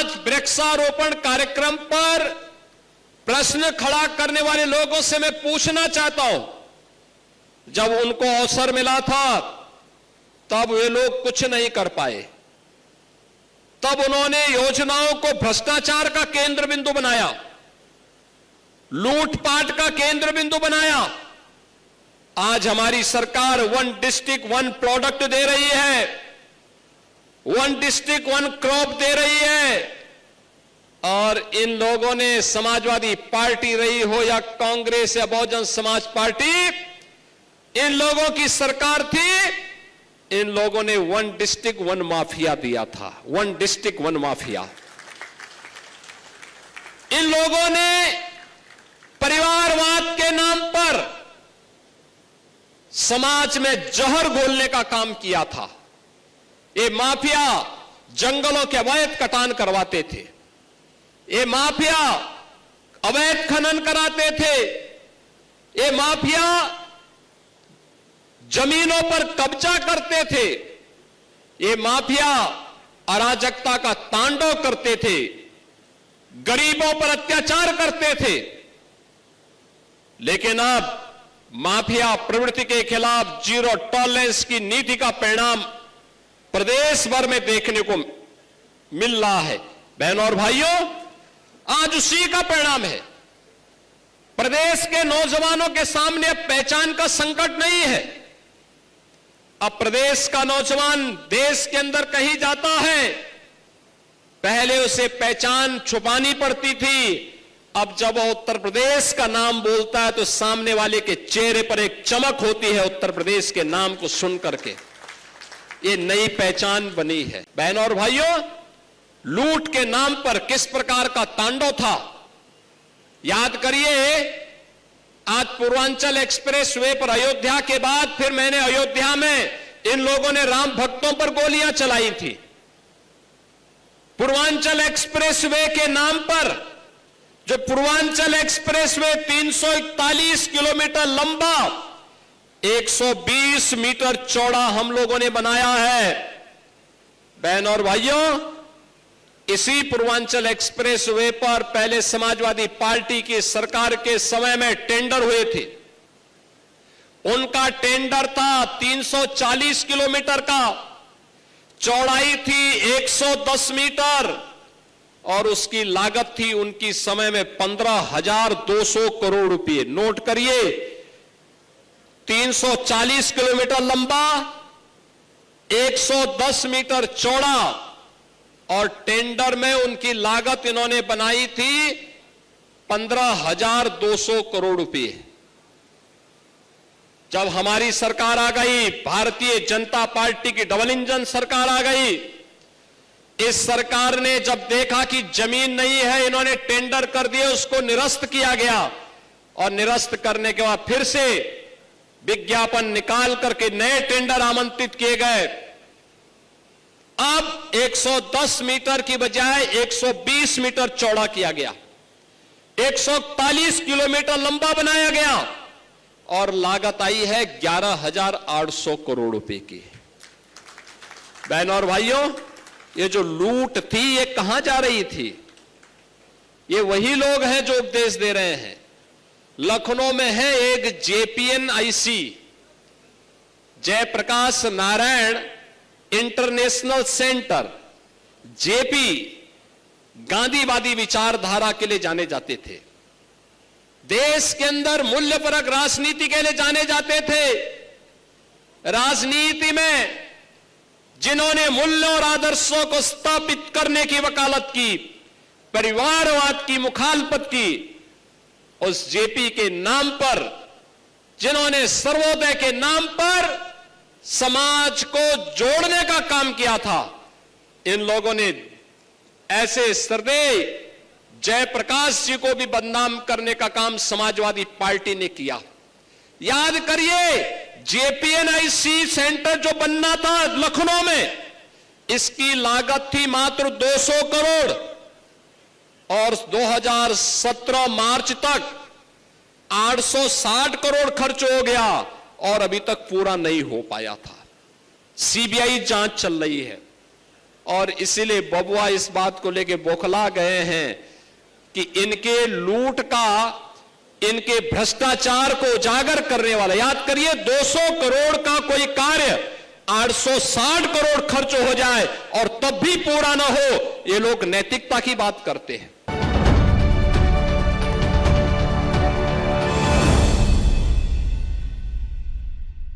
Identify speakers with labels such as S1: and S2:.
S1: आज वृक्षारोपण कार्यक्रम पर प्रश्न खड़ा करने वाले लोगों से मैं पूछना चाहता हूं, जब उनको अवसर मिला था तब वे लोग कुछ नहीं कर पाए। तब उन्होंने योजनाओं को भ्रष्टाचार का केंद्र बिंदु बनाया, लूटपाट का केंद्र बिंदु बनाया। आज हमारी सरकार 1 डिस्ट्रिक्ट 1 प्रोडक्ट दे रही है, 1 डिस्ट्रिक्ट 1 क्रॉप दे रही है। और इन लोगों ने, समाजवादी पार्टी रही हो या कांग्रेस या बहुजन समाज पार्टी, इन लोगों की सरकार थी, इन लोगों ने 1 डिस्ट्रिक्ट 1 माफिया दिया था। 1 डिस्ट्रिक्ट 1 माफिया। इन लोगों ने परिवारवाद के नाम पर समाज में जहर घोलने का काम किया था। ये माफिया जंगलों के अवैध कटान करवाते थे, ये माफिया अवैध खनन कराते थे, ये माफिया जमीनों पर कब्जा करते थे, ये माफिया अराजकता का तांडव करते थे, गरीबों पर अत्याचार करते थे। लेकिन अब माफिया प्रवृत्ति के खिलाफ जीरो टॉलरेंस की नीति का परिणाम प्रदेश भर में देखने को मिल रहा है। बहनों और भाइयों, आज उसी का परिणाम है। प्रदेश के नौजवानों के सामने अब पहचान का संकट नहीं है। अब प्रदेश का नौजवान देश के अंदर कहीं जाता है, पहले उसे पहचान छुपानी पड़ती थी। अब जब वो उत्तर प्रदेश का नाम बोलता है तो सामने वाले के चेहरे पर एक चमक होती है उत्तर प्रदेश के नाम को सुन करके। ये नई पहचान बनी है। बहनों और भाइयों, लूट के नाम पर किस प्रकार का तांडव था याद करिए। आज पूर्वांचल एक्सप्रेस वे पर अयोध्या के बाद फिर मैंने अयोध्या में इन लोगों ने राम भक्तों पर गोलियां चलाई थी। पूर्वांचल एक्सप्रेस वे के नाम पर, जो पूर्वांचल एक्सप्रेस वे 341 किलोमीटर लंबा, 120 मीटर चौड़ा हम लोगों ने बनाया है। बहनों और भाइयों, इसी पूर्वांचल एक्सप्रेस वे पर पहले समाजवादी पार्टी की सरकार के समय में टेंडर हुए थे। उनका टेंडर था 340 किलोमीटर का, चौड़ाई थी 110 मीटर और उसकी लागत थी उनकी समय में 15,200 करोड़ रुपए। नोट करिए, 340 किलोमीटर लंबा, 110 मीटर चौड़ा और टेंडर में उनकी लागत इन्होंने बनाई थी 15,200 करोड़ रुपए। जब हमारी सरकार आ गई, भारतीय जनता पार्टी की डबल इंजन सरकार आ गई, इस सरकार ने जब देखा कि जमीन नहीं है, इन्होंने टेंडर कर दिए, उसको निरस्त किया गया और निरस्त करने के बाद फिर से विज्ञापन निकाल करके नए टेंडर आमंत्रित किए गए। अब 110 मीटर की बजाय 120 मीटर चौड़ा किया गया, 141 किलोमीटर लंबा बनाया गया और लागत आई है 11,800 करोड़ रुपए की। बहनों और भाइयों, ये जो लूट थी ये कहां जा रही थी? ये वही लोग हैं जो उपदेश दे रहे हैं। लखनऊ में है एक JPNIC, Jayaprakash Narayan International Centre, JP गांधीवादी विचारधारा के लिए जाने जाते थे, देश के अंदर मूल्यपरक राजनीति के लिए जाने जाते थे। राजनीति में जिन्होंने मूल्यों और आदर्शों को स्थापित करने की वकालत की, परिवारवाद की मुखालफत की, उस जेपी के नाम पर, जिन्होंने सर्वोदय के नाम पर समाज को जोड़ने का काम किया था, इन लोगों ने ऐसे सरदेय जयप्रकाश जी को भी बदनाम करने का काम समाजवादी पार्टी ने किया। याद करिए, JPNIC सेंटर जो बनना था लखनऊ में, इसकी लागत थी मात्र 200 करोड़ और 2017 मार्च तक 860 करोड़ खर्च हो गया और अभी तक पूरा नहीं हो पाया था। CBI जांच चल रही है। और इसीलिए बबुआ इस बात को लेके बौखला गए हैं कि इनके लूट का, इनके भ्रष्टाचार को उजागर करने वाला, याद करिए 200 करोड़ का कोई कार्य 860 करोड़ खर्च हो जाए और तब भी पूरा ना हो, ये लोग नैतिकता की बात करते हैं।